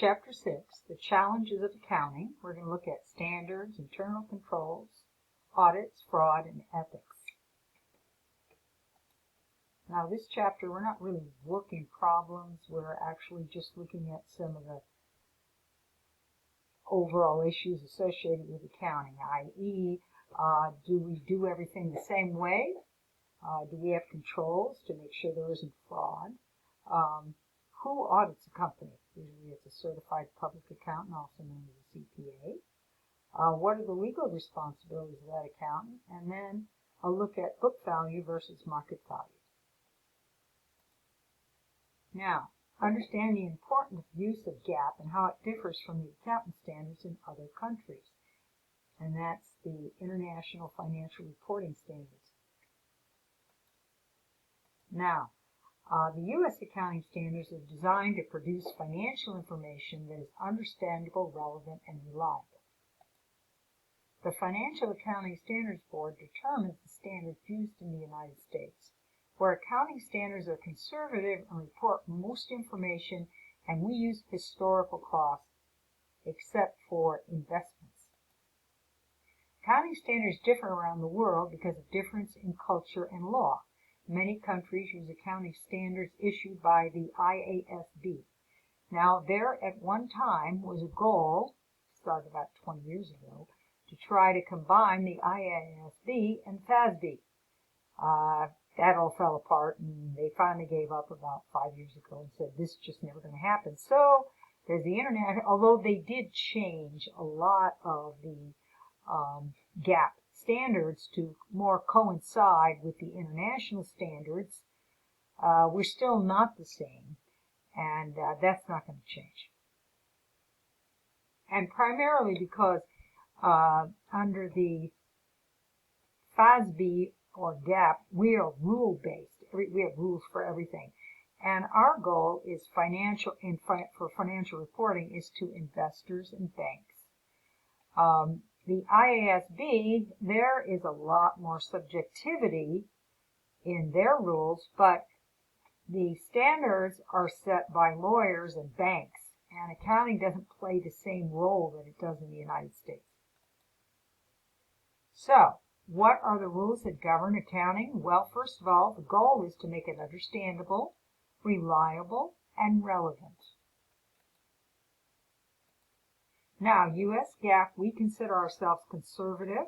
Chapter 6, The Challenges of Accounting. We're going to look at standards, internal controls, audits, fraud, and ethics. Now this chapter, we're not really working problems. We're actually just looking at some of the overall issues associated with accounting, i.e., do we do everything the same way? Do we have controls to make sure there isn't fraud? Who audits a company? Usually it's a certified public accountant, also known as a CPA. What are the legal responsibilities of that accountant? And then a look at book value versus market value. Now, understand the important use of GAAP and how it differs from the accounting standards in other countries. And that's the International Financial Reporting Standards. Now, the U.S. accounting standards are designed to produce financial information that is understandable, relevant, and reliable. The Financial Accounting Standards Board determines the standards used in the United States, where accounting standards are conservative and report most information, and we use historical costs except for investments. Accounting standards differ around the world because of difference in culture and law. Many countries use accounting standards issued by the IASB. Now, there at one time was a goal, started about 20 years ago, to try to combine the IASB and FASB. That all fell apart, and they finally gave up about 5 years ago and said this is just never going to happen. So there's the internet, although they did change a lot of the GAAP standards to more coincide with the international standards, we're still not the same, and that's not going to change. And primarily because under the FASB or GAAP, we are rule-based. We have rules for everything. And our goal is for financial reporting is to investors and banks. The IASB, there is a lot more subjectivity in their rules, but the standards are set by lawyers and banks, and accounting doesn't play the same role that it does in the United States. So, what are the rules that govern accounting? Well, first of all, the goal is to make it understandable, reliable, and relevant. Now, U.S. GAAP, we consider ourselves conservative,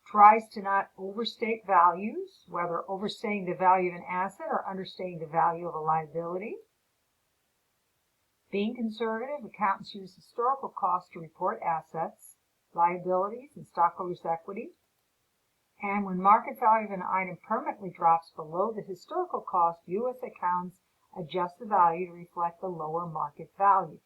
tries to not overstate values, whether overstating the value of an asset or understating the value of a liability. Being conservative, accountants use historical costs to report assets, liabilities, and stockholders' equity. And when market value of an item permanently drops below the historical cost, U.S. accountants adjust the value to reflect the lower market value.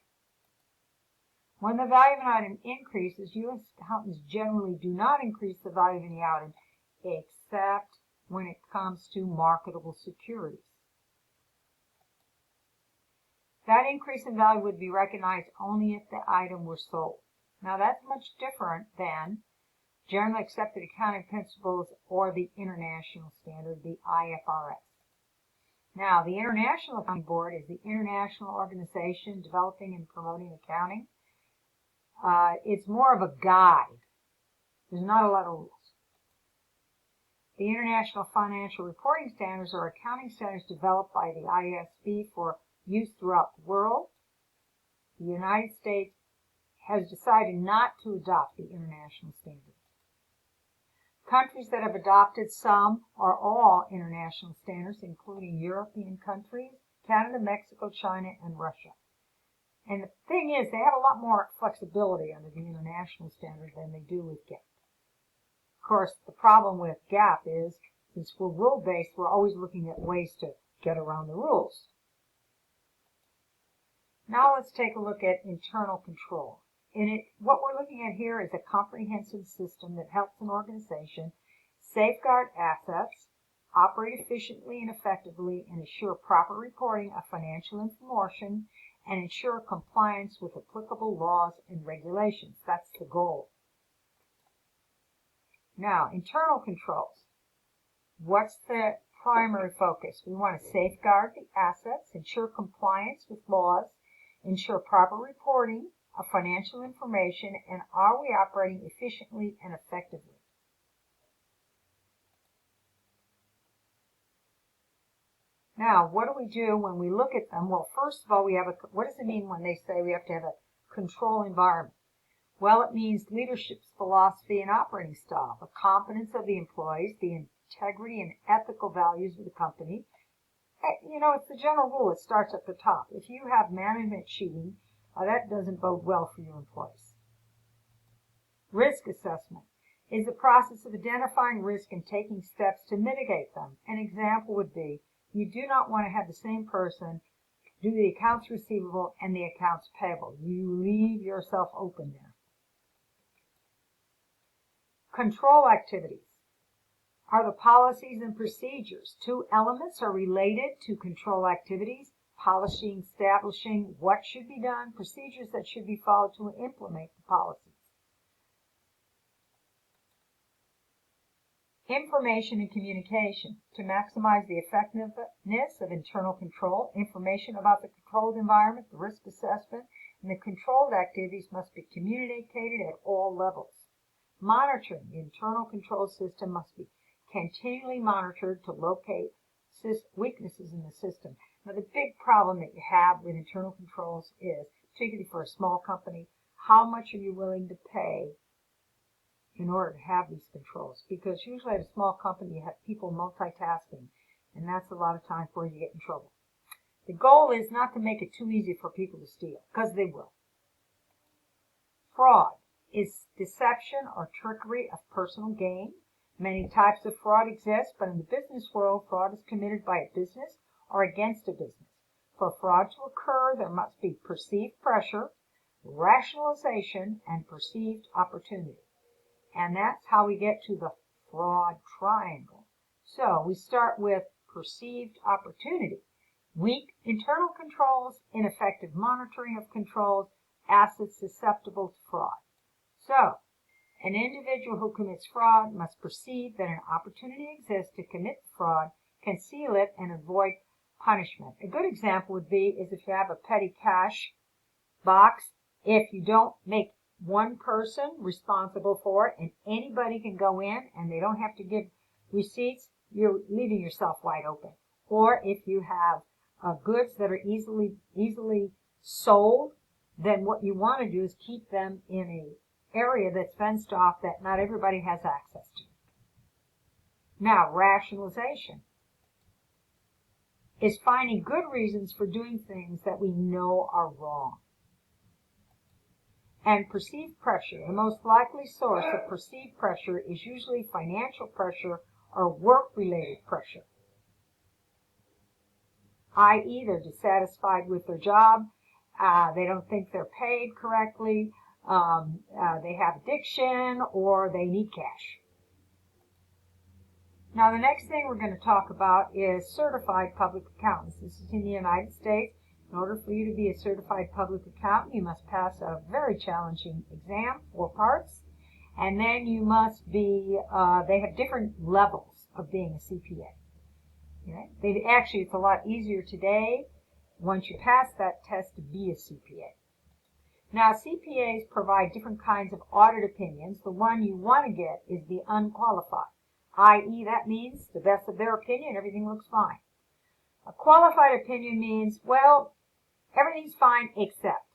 When the value of an item increases, U.S. accountants generally do not increase the value of any item, except when it comes to marketable securities. That increase in value would be recognized only if the item were sold. Now, that's much different than generally accepted accounting principles or the international standard, the IFRS. Now, the International Accounting Board is the international organization developing and promoting accounting. It's more of a guide. There's not a lot of rules. The International Financial Reporting Standards are accounting standards developed by the IASB for use throughout the world. The United States has decided not to adopt the international standards. Countries that have adopted some or all international standards, including European countries, Canada, Mexico, China, and Russia. And the thing is, they have a lot more flexibility under the international standard than they do with GAAP. Of course, the problem with GAAP is, since we're rule-based, we're always looking at ways to get around the rules. Now let's take a look at internal control. What we're looking at here is a comprehensive system that helps an organization safeguard assets, operate efficiently and effectively, and ensure proper reporting of financial information, and ensure compliance with applicable laws and regulations. That's the goal. Now, internal controls. What's the primary focus? We want to safeguard the assets, ensure compliance with laws, ensure proper reporting of financial information, and are we operating efficiently and effectively? Now, what do we do when we look at them? Well, first of all, what does it mean when they say we have to have a control environment? Well, it means leadership's philosophy and operating style, the competence of the employees, the integrity and ethical values of the company. It's the general rule. It starts at the top. If you have management cheating, that doesn't bode well for your employees. Risk assessment is the process of identifying risk and taking steps to mitigate them. An example would be, you do not want to have the same person do the accounts receivable and the accounts payable. You leave yourself open there. Control activities are the policies and procedures. Two elements are related to control activities: policy establishing what should be done, procedures that should be followed to implement the policies. Information and communication. To maximize the effectiveness of internal control, information about the controlled environment, the risk assessment, and the controlled activities must be communicated at all levels. Monitoring. The internal control system must be continually monitored to locate weaknesses in the system. Now, the big problem that you have with internal controls is, particularly for a small company, how much are you willing to pay in order to have these controls? Because usually at a small company you have people multitasking, and that's a lot of times where you get in trouble. The goal is not to make it too easy for people to steal, because they will. Fraud is deception or trickery of personal gain. Many types of fraud exist, but in the business world, fraud is committed by a business or against a business. For fraud to occur, there must be perceived pressure, rationalization, and perceived opportunity. And that's how we get to the fraud triangle. So we start with perceived opportunity: weak internal controls, ineffective monitoring of controls, assets susceptible to fraud. So an individual who commits fraud must perceive that an opportunity exists to commit fraud, conceal it, and avoid punishment. A good example would be if you have a petty cash box. If you don't make one person responsible for it and anybody can go in and they don't have to give receipts, you're leaving yourself wide open. Or if you have goods that are easily sold, then what you want to do is keep them in an area that's fenced off that not everybody has access to. Now, rationalization is finding good reasons for doing things that we know are wrong. And perceived pressure. The most likely source of perceived pressure is usually financial pressure or work-related pressure, i.e. they're dissatisfied with their job, they don't think they're paid correctly, they have addiction, or they need cash. Now, the next thing we're going to talk about is certified public accountants. This is in the United States. In order for you to be a certified public accountant, you must pass a very challenging exam, 4 parts, and then you must be, they have different levels of being a CPA. Okay? Actually, it's a lot easier today, once you pass that test, to be a CPA. Now, CPAs provide different kinds of audit opinions. The one you want to get is the unqualified, i.e. that means, to the best of their opinion, everything looks fine. A qualified opinion means, well, everything's fine except.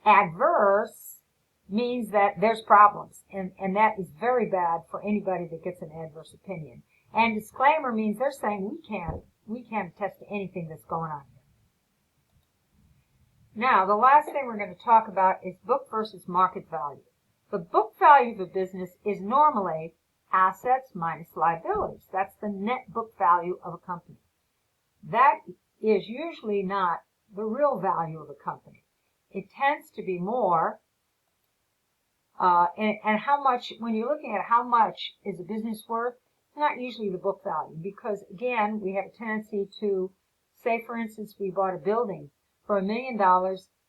Adverse means that there's problems, and that is very bad for anybody that gets an adverse opinion. And disclaimer means they're saying we can't attest to anything that's going on here. Now, the last thing we're going to talk about is book versus market value. The book value of a business is normally assets minus liabilities. That's the net book value of a company. That is usually not the real value of a company. It tends to be more, and how much, when you're looking at how much is a business worth, it's not usually the book value, because again, we have a tendency to say, for instance, we bought a building for $1 million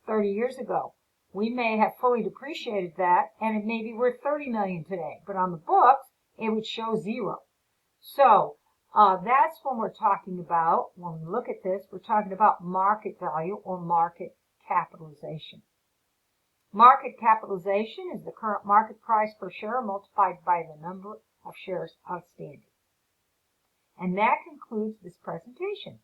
30 years ago. We may have fully depreciated that, and it may be worth $30 million today, but on the books, it would show 0. So that's when we're talking about, when we look at this, we're talking about market value or market capitalization. Market capitalization is the current market price per share multiplied by the number of shares outstanding. And that concludes this presentation.